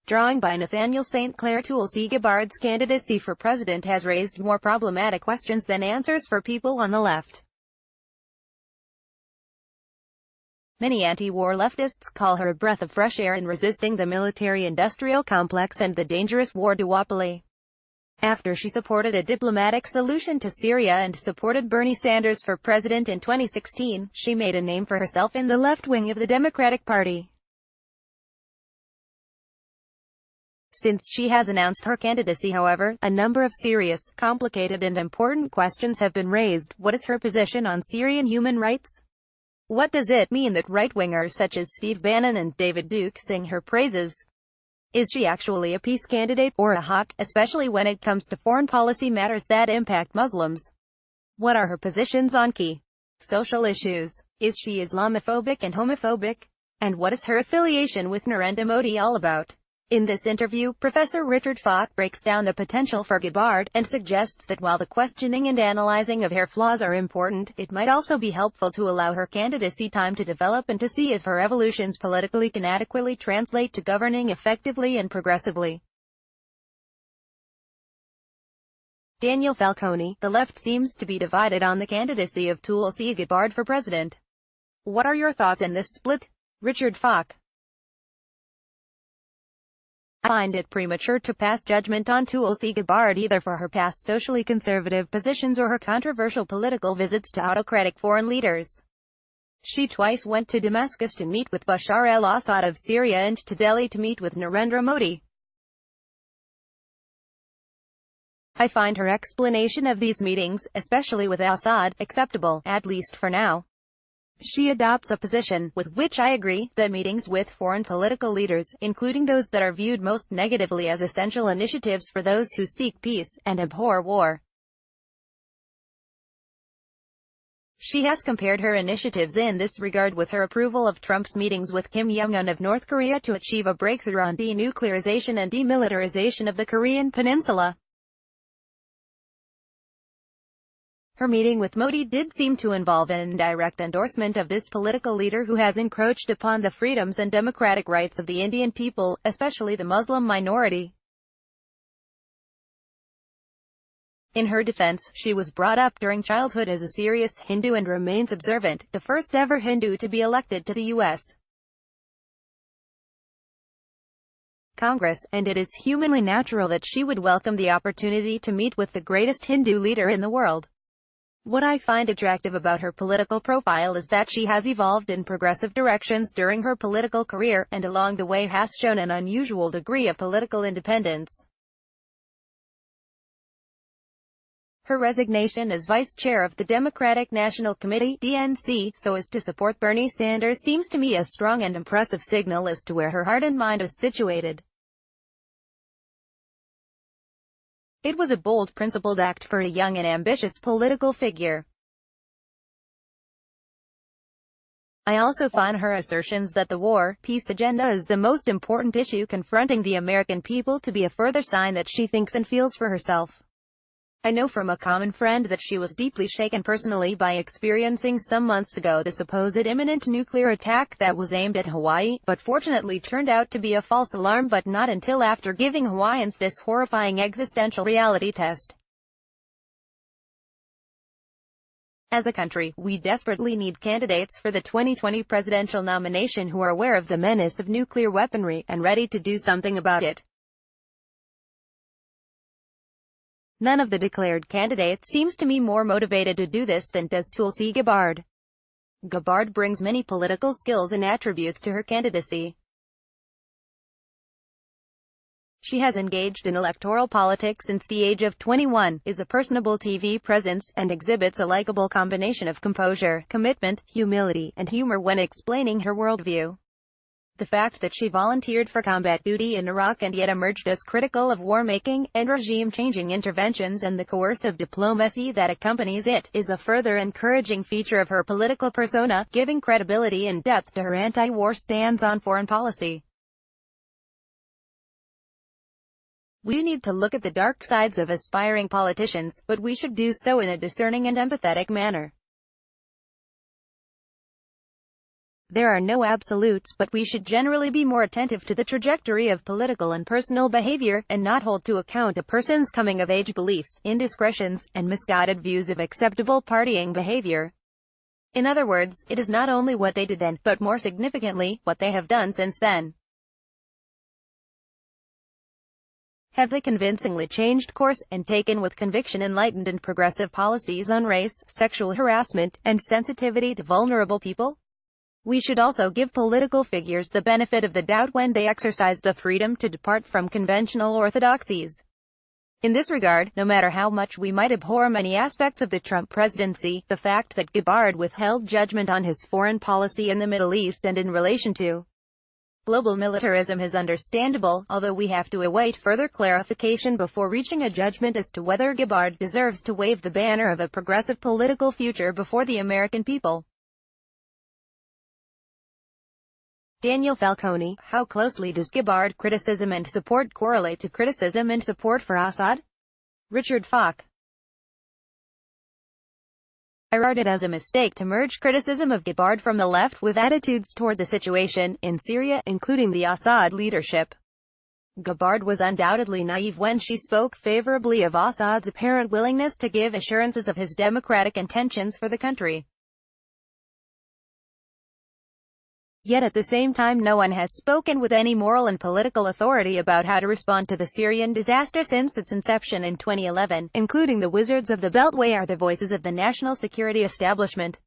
Drawing by Nathaniel St. Clair Tulsi Gabbard's candidacy for president has raised more problematic questions than answers for people on the left. Many anti-war leftists call her a breath of fresh air in resisting the military-industrial complex and the dangerous war duopoly. After she supported a diplomatic solution to Syria and supported Bernie Sanders for president in 2016, she made a name for herself in the left wing of the Democratic Party. Since she has announced her candidacy, however, a number of serious, complicated and important questions have been raised. What is her position on Syrian human rights? What does it mean that right-wingers such as Steve Bannon and David Duke sing her praises? Is she actually a peace candidate, or a hawk, especially when it comes to foreign policy matters that impact Muslims? What are her positions on key social issues? Is she Islamophobic and homophobic? And what is her affiliation with Narendra Modi all about? In this interview, Professor Richard Falk breaks down the potential for Gabbard, and suggests that while the questioning and analyzing of her flaws are important, it might also be helpful to allow her candidacy time to develop and to see if her evolutions politically can adequately translate to governing effectively and progressively. Daniel Falcone: the left seems to be divided on the candidacy of Tulsi Gabbard for president. What are your thoughts on this split? Richard Falk: I find it premature to pass judgment on Tulsi Gabbard either for her past socially conservative positions or her controversial political visits to autocratic foreign leaders. She twice went to Damascus to meet with Bashar al-Assad of Syria and to Delhi to meet with Narendra Modi. I find her explanation of these meetings, especially with Assad, acceptable, at least for now. She adopts a position, with which I agree, that meetings with foreign political leaders, including those that are viewed most negatively, as essential initiatives for those who seek peace, and abhor war. She has compared her initiatives in this regard with her approval of Trump's meetings with Kim Jong-un of North Korea to achieve a breakthrough on denuclearization and demilitarization of the Korean Peninsula. Her meeting with Modi did seem to involve an indirect endorsement of this political leader who has encroached upon the freedoms and democratic rights of the Indian people, especially the Muslim minority. In her defense, she was brought up during childhood as a serious Hindu and remains observant, the first ever Hindu to be elected to the U.S. Congress, and it is humanly natural that she would welcome the opportunity to meet with the greatest Hindu leader in the world. What I find attractive about her political profile is that she has evolved in progressive directions during her political career, and along the way has shown an unusual degree of political independence. Her resignation as vice chair of the Democratic National Committee (DNC) so as to support Bernie Sanders seems to me a strong and impressive signal as to where her heart and mind is situated. It was a bold, principled act for a young and ambitious political figure. I also find her assertions that the war-peace agenda is the most important issue confronting the American people to be a further sign that she thinks and feels for herself. I know from a common friend that she was deeply shaken personally by experiencing some months ago the supposed imminent nuclear attack that was aimed at Hawaii, but fortunately turned out to be a false alarm, but not until after giving Hawaiians this horrifying existential reality test. As a country, we desperately need candidates for the 2020 presidential nomination who are aware of the menace of nuclear weaponry, and ready to do something about it. None of the declared candidates seems to me more motivated to do this than does Tulsi Gabbard. Gabbard brings many political skills and attributes to her candidacy. She has engaged in electoral politics since the age of 21, is a personable TV presence, and exhibits a likable combination of composure, commitment, humility, and humor when explaining her worldview. The fact that she volunteered for combat duty in Iraq and yet emerged as critical of war-making, and regime-changing interventions and the coercive diplomacy that accompanies it, is a further encouraging feature of her political persona, giving credibility and depth to her anti-war stance on foreign policy. We need to look at the dark sides of aspiring politicians, but we should do so in a discerning and empathetic manner. There are no absolutes, but we should generally be more attentive to the trajectory of political and personal behavior, and not hold to account a person's coming-of-age beliefs, indiscretions, and misguided views of acceptable partying behavior. In other words, it is not only what they did then, but more significantly, what they have done since then. Have they convincingly changed course, and taken with conviction enlightened and progressive policies on race, sexual harassment, and sensitivity to vulnerable people? We should also give political figures the benefit of the doubt when they exercise the freedom to depart from conventional orthodoxies. In this regard, no matter how much we might abhor many aspects of the Trump presidency, the fact that Gabbard withheld judgment on his foreign policy in the Middle East and in relation to global militarism is understandable, although we have to await further clarification before reaching a judgment as to whether Gabbard deserves to wave the banner of a progressive political future before the American people. Daniel Falcone, how closely does Gabbard criticism and support correlate to criticism and support for Assad? Richard Falk. I regard it as a mistake to merge criticism of Gabbard from the left with attitudes toward the situation in Syria, including the Assad leadership. Gabbard was undoubtedly naive when she spoke favorably of Assad's apparent willingness to give assurances of his democratic intentions for the country. Yet at the same time no one has spoken with any moral and political authority about how to respond to the Syrian disaster since its inception in 2011, including the Wizards of the Beltway are the voices of the national security establishment.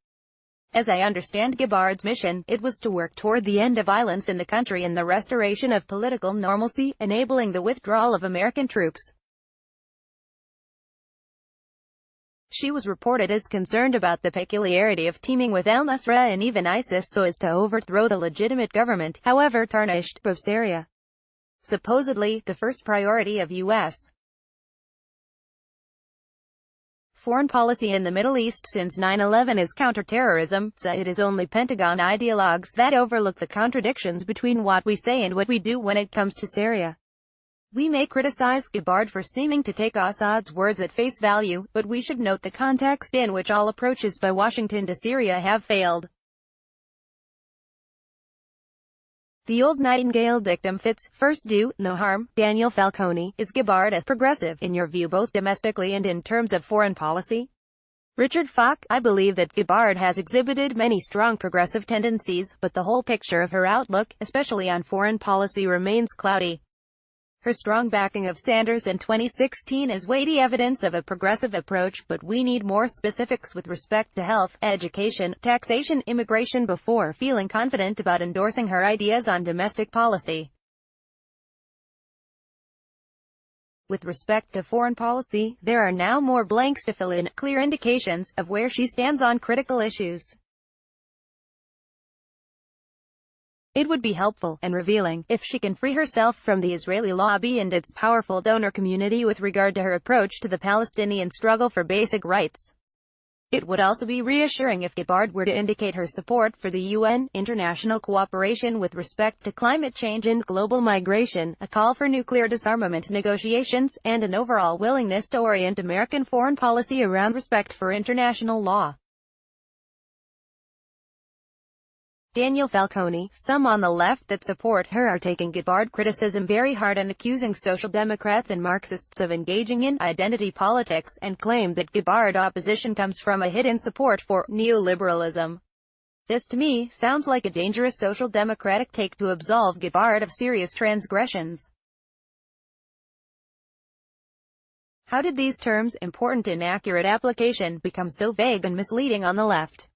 As I understand Gabbard's mission, it was to work toward the end of violence in the country and the restoration of political normalcy, enabling the withdrawal of American troops. She was reported as concerned about the peculiarity of teaming with al-Nusra and even ISIS so as to overthrow the legitimate government, however tarnished, of Syria. Supposedly, the first priority of U.S. foreign policy in the Middle East since 9/11 is counterterrorism, so it is only Pentagon ideologues that overlook the contradictions between what we say and what we do when it comes to Syria. We may criticize Gabbard for seeming to take Assad's words at face value, but we should note the context in which all approaches by Washington to Syria have failed. The old Nightingale dictum fits: first do no harm. Daniel Falcone, is Gabbard a progressive, in your view, both domestically and in terms of foreign policy? Richard Falk, I believe that Gabbard has exhibited many strong progressive tendencies, but the whole picture of her outlook, especially on foreign policy, remains cloudy. Her strong backing of Sanders in 2016 is weighty evidence of a progressive approach, but we need more specifics with respect to health, education, taxation, immigration before feeling confident about endorsing her ideas on domestic policy. With respect to foreign policy, there are now more blanks to fill in, clear indications of where she stands on critical issues. It would be helpful, and revealing, if she can free herself from the Israeli lobby and its powerful donor community with regard to her approach to the Palestinian struggle for basic rights. It would also be reassuring if Gabbard were to indicate her support for the UN, international cooperation with respect to climate change and global migration, a call for nuclear disarmament negotiations, and an overall willingness to orient American foreign policy around respect for international law. Daniel Falcone, some on the left that support her are taking Gabbard criticism very hard and accusing Social Democrats and Marxists of engaging in identity politics, and claim that Gabbard opposition comes from a hidden support for neoliberalism. This to me sounds like a dangerous social democratic take to absolve Gabbard of serious transgressions. How did these terms, important in accurate application, become so vague and misleading on the left?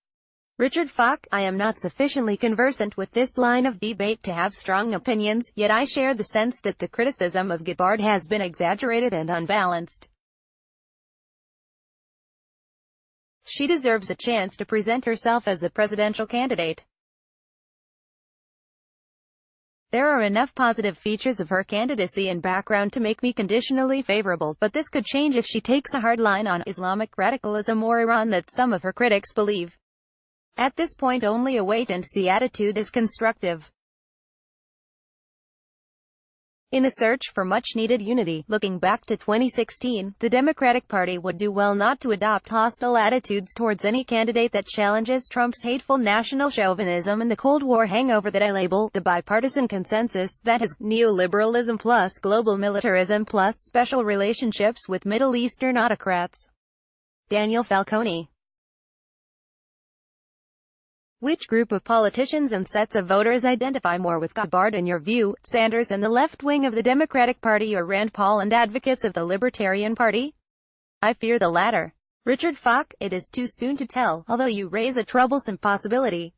Richard Falk, I am not sufficiently conversant with this line of debate to have strong opinions, yet I share the sense that the criticism of Gabbard has been exaggerated and unbalanced. She deserves a chance to present herself as a presidential candidate. There are enough positive features of her candidacy and background to make me conditionally favorable, but this could change if she takes a hard line on Islamic radicalism or Iran that some of her critics believe. At this point only a wait-and-see attitude is constructive. In a search for much-needed unity, looking back to 2016, the Democratic Party would do well not to adopt hostile attitudes towards any candidate that challenges Trump's hateful national chauvinism and the Cold War hangover that I label the bipartisan consensus, that is, neoliberalism plus global militarism plus special relationships with Middle Eastern autocrats. Daniel Falcone. Which group of politicians and sets of voters identify more with Gabbard in your view, Sanders and the left wing of the Democratic Party, or Rand Paul and advocates of the Libertarian Party? I fear the latter. Richard Falk. It is too soon to tell, although you raise a troublesome possibility.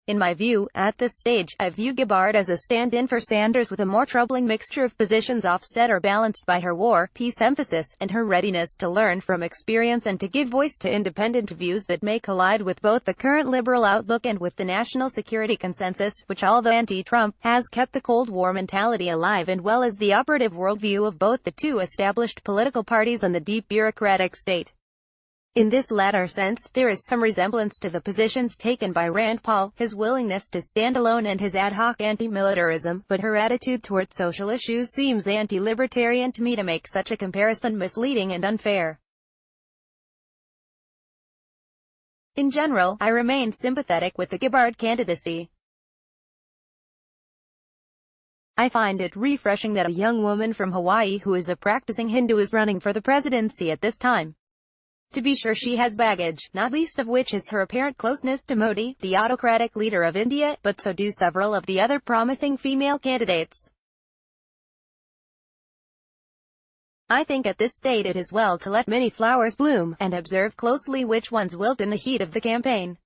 In my view, at this stage, I view Gabbard as a stand-in for Sanders, with a more troubling mixture of positions offset or balanced by her war, peace emphasis, and her readiness to learn from experience and to give voice to independent views that may collide with both the current liberal outlook and with the national security consensus, which, although anti-Trump, has kept the Cold War mentality alive and well as the operative worldview of both the two established political parties and the deep bureaucratic state. In this latter sense, there is some resemblance to the positions taken by Rand Paul, his willingness to stand alone and his ad hoc anti-militarism, but her attitude toward social issues seems anti-libertarian to me to make such a comparison misleading and unfair. In general, I remain sympathetic with the Gabbard candidacy. I find it refreshing that a young woman from Hawaii who is a practicing Hindu is running for the presidency at this time. To be sure, she has baggage, not least of which is her apparent closeness to Modi, the autocratic leader of India, but so do several of the other promising female candidates. I think at this stage it is well to let many flowers bloom, and observe closely which ones wilt in the heat of the campaign.